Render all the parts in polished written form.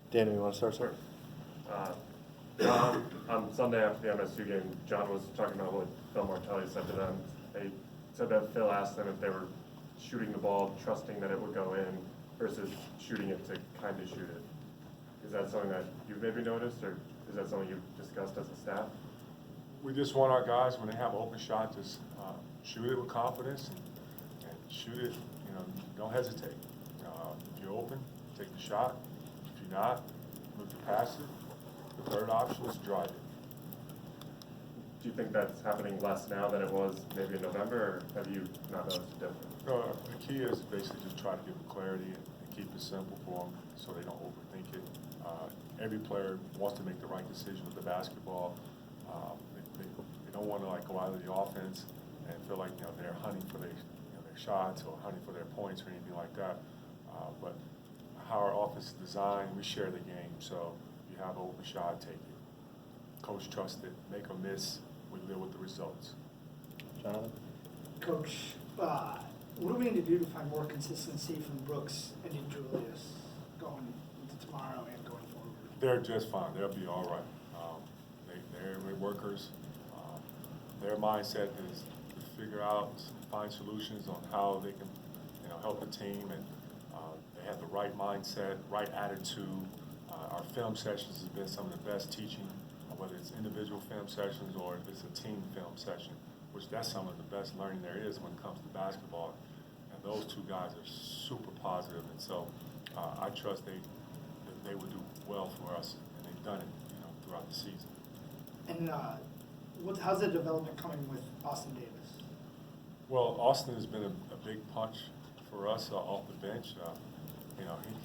Daniel, you want to start, sir? John, on Sunday after the MSU game, John was talking about what Phil Martelli said to them. They said that Phil asked them if they were shooting the ball, trusting that it would go in, versus shooting it to kind of shoot it. Is that something that you've maybe noticed, or is that something you've discussed as a staff? We just want our guys, when they have an open shot, just shoot it with confidence and shoot it, don't hesitate. If you're open, take the shot. If you're not, look to pass it. The third option is drive it. Do you think that's happening less now than it was maybe in November, or have you not noticed a difference? The key is basically just try to give them clarity and keep it simple for them so they don't overthink it. Every player wants to make the right decision with the basketball. They don't want to go out of the offense and feel like they're hunting for their shots or hunting for their points or anything like that. But how our offense is designed, we share the game. So you have an open shot, take it. Coach trusts it. Make a miss, we live with the results. Jonathan? Coach, what do we need to do to find more consistency from Brooks and Julius going into tomorrow and going forward? They're just fine. They'll be all right. They're workers. Their mindset is to figure out, find solutions on how they can, help the team, and they have the right mindset, right attitude. Our film sessions has been some of the best teaching, whether it's individual film sessions or if it's a team film session, which that's some of the best learning there is when it comes to basketball. And those two guys are super positive, and so I trust they will do well for us, and they've done it, throughout the season. And how's the development coming with Austin Davis? Well, Austin has been a big punch for us off the bench.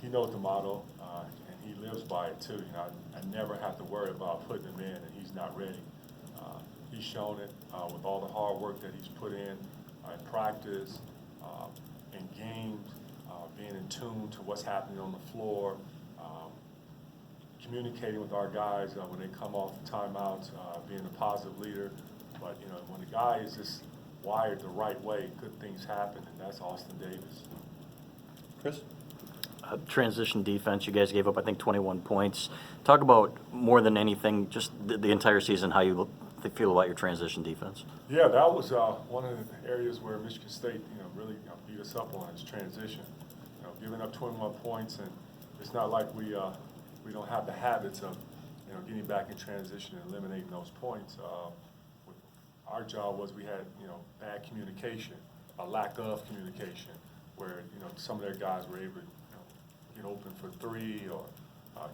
He knows the motto, and he lives by it too. I never have to worry about putting him in and he's not ready. He's shown it with all the hard work that he's put in practice, in games, being in tune to what's happening on the floor, communicating with our guys when they come off the timeouts, being a positive leader. But when the guy is just wired the right way, good things happen, and that's Austin Davis. Chris? Transition defense, you guys gave up, I think, 21 points. Talk about, more than anything, just the entire season, how you feel about your transition defense. Yeah, that was one of the areas where Michigan State, really beat us up on is transition. Giving up 21 points, and it's not like we don't have the habits of, getting back in transition and eliminating those points. Our job was we had, bad communication, a lack of communication, where, some of their guys were able to, get open for three or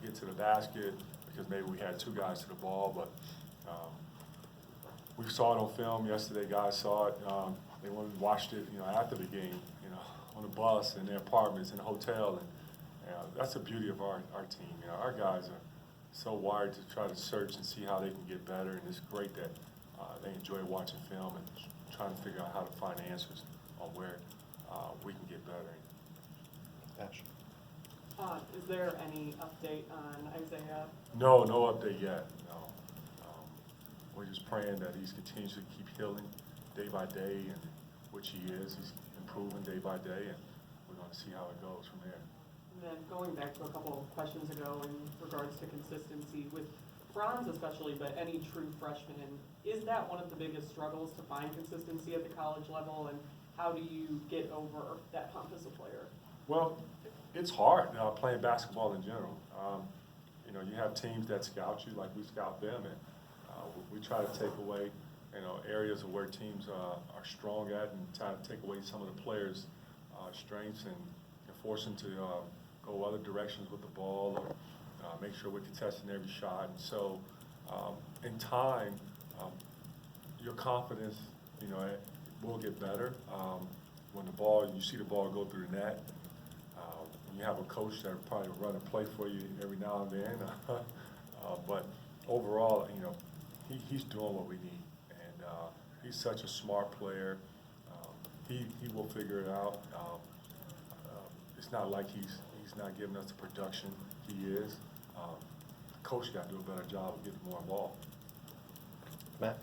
get to the basket because maybe we had two guys to the ball. But we saw it on film yesterday. Guys saw it. They went and watched it, after the game, on the bus, in their apartments, in the hotel. And that's the beauty of our team. Our guys are so wired to try to search and see how they can get better. And it's great that they enjoy watching film and trying to figure out how to find answers on where we can get better. Ash? Is there any update on Isaiah? No update yet. No. We're just praying that he's continues to keep healing day by day, and which he is. He's improving day by day, and we're going to see how it goes from there. And then going back to a couple of questions ago in regards to consistency with Franz especially, but any true freshman, is that one of the biggest struggles to find consistency at the college level, and how do you get over that hump as a player? Well, it's hard playing basketball in general. You have teams that scout you like we scout them, and we try to take away, areas of where teams are strong at, and try to take away some of the players' strengths and force them to go other directions with the ball, or make sure we're contesting every shot. And so, in time, your confidence, it will get better. When you see the ball go through the net, when you have a coach that will probably run a play for you every now and then. But overall, he's doing what we need, and he's such a smart player. He will figure it out. It's not like he's not giving us the production he is. Coach got to do a better job of getting more involved. Max?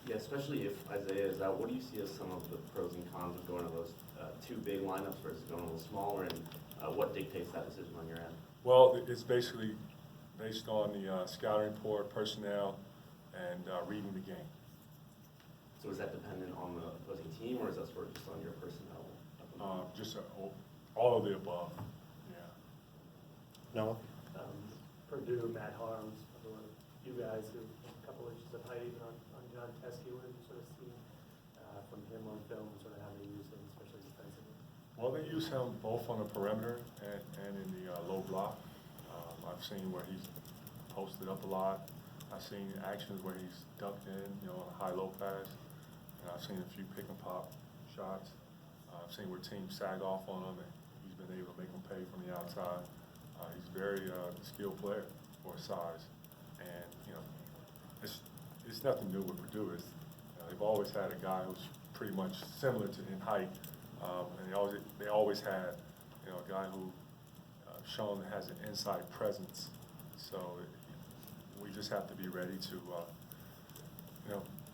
Yeah, especially if Isaiah is out, what do you see as some of the pros and cons of going to those two big lineups versus going a little smaller, and what dictates that decision on your end? Well, it's basically based on the scouting report, personnel, and reading the game. So is that dependent on the opposing team, or is that sort of just on your personnel? Just all of the above, yeah. Noah? Purdue, Matt Harms, you guys who a couple inches of height on John Teskey, what have you sort of seen from him on film, sort of how they use him, especially defensively? Well, they use him both on the perimeter and in the low block. I've seen where he's posted up a lot. I've seen actions where he's ducked in, on a high-low pass. And I've seen a few pick and pop shots. I've seen where teams sag off on him, and he's been able to make them pay from the outside. He's very skilled player for his size. And, it's nothing new with Purdue. They've always had a guy who's pretty much similar to in height. And they always had, a guy who shown has an inside presence. So we just have to be ready to,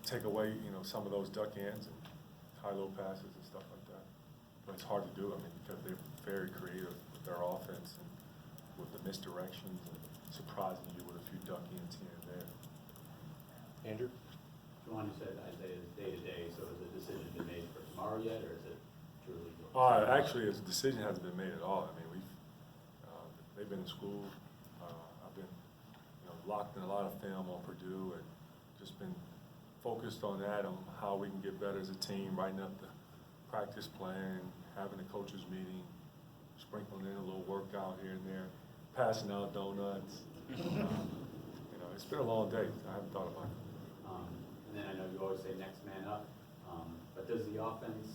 take away, some of those duck ends and high-low passes and stuff like that. But it's hard to do, because they're very creative with their offense and with the misdirections and surprising you with a few duck ends here and there. Andrew? Juwan, you said Isaiah's day-to-day, so has a decision been made for tomorrow yet, or is it truly? Actually, a decision hasn't been made at all. They've been in school. I've been, locked in a lot of film on Purdue and just been focused on that, on how we can get better as a team, writing up the practice plan, having a coaches meeting, sprinkling in a little workout here and there, passing out donuts. It's been a long day. I haven't thought about it. And then I know you always say next man up, but does the offense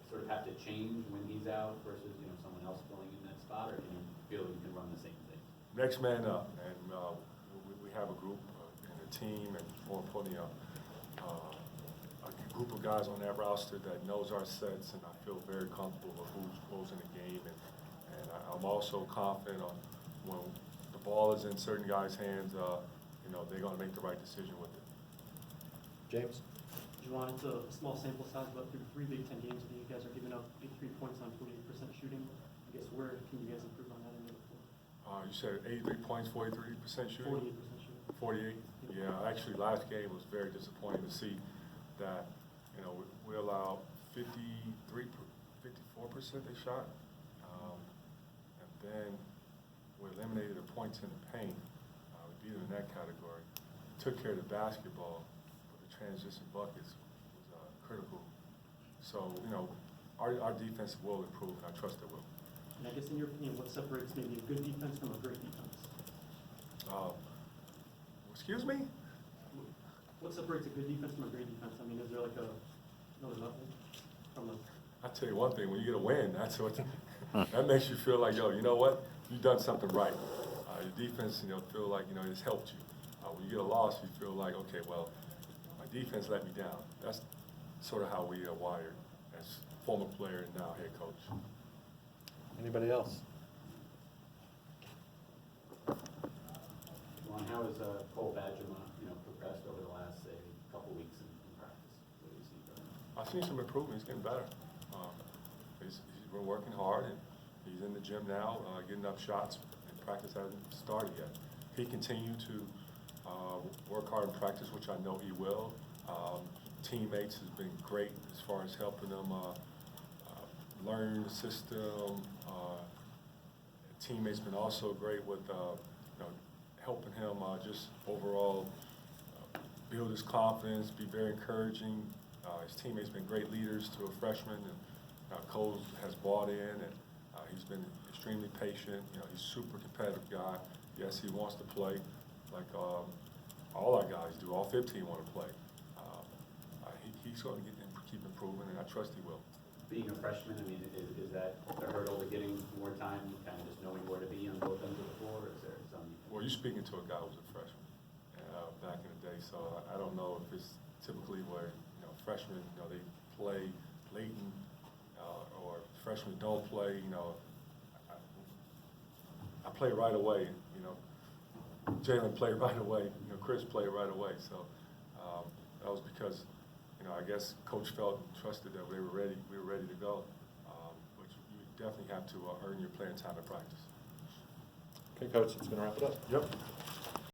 sort of have to change when he's out versus, someone else filling in that spot, or do you feel you can run the same thing? Next man up, and we have a group and a team, and more importantly, a group of guys on that roster that knows our sets, and I feel very comfortable with who's in the game, and I'm also confident on when the ball is in certain guys' hands, they're going to make the right decision with it. James? Juwan, it's a small sample size, but through 3 Big Ten games, I think you guys are giving up 83 points on 48% shooting. I guess where can you guys improve on that end of the floor? You said 83 points, 43% shooting? 48% shooting. 48? Yeah, actually, last game was very disappointing to see that, we allowed 54% they shot. And then we eliminated the points in the paint. We beat them in that category. Took care of the basketball, but the transition buckets was critical. So, our defense will improve, and I trust it will. And I guess in your opinion, what separates maybe a good defense from a great defense? Excuse me? What separates a good defense from a great defense? Is there like another level from the? I tell you one thing, when you get a win, that's what that makes you feel like, you know what? You've done something right. Your defense, feel like, it's helped you. When you get a loss, you feel like, okay, well, my defense let me down. That's sort of how we are wired as former player and now head coach. Anybody else? Juwan, how has Cole Badgema, progressed over the last, say, couple weeks in practice? What do you see from him? I've seen some improvement. He's getting better. He's been working hard, and he's in the gym now, getting up shots, and practice hasn't started yet. He continued to work hard in practice, which I know he will. Teammates has been great as far as helping them learn the system. Teammates been also great with helping him just overall build his confidence, be very encouraging. His teammates been great leaders to a freshman, and Cole has bought in, and he's been extremely patient. He's a super competitive guy. Yes, he wants to play like all our guys do. All 15 want to play. He's going to keep improving, and I trust he will. Being a freshman, is that a hurdle to getting more time, kind of just knowing where to be on both ends of the floor, or is there some? Well, you're speaking to a guy who was a freshman back in the day, so I don't know if it's typically where freshmen, they play late or freshmen don't play. I play right away. Jalen played right away. Chris played right away. So that was because I guess Coach felt and trusted that we were ready. We were ready to go. But you definitely have to earn your playing time in practice. Okay, Coach, that's gonna wrap it up. Yep.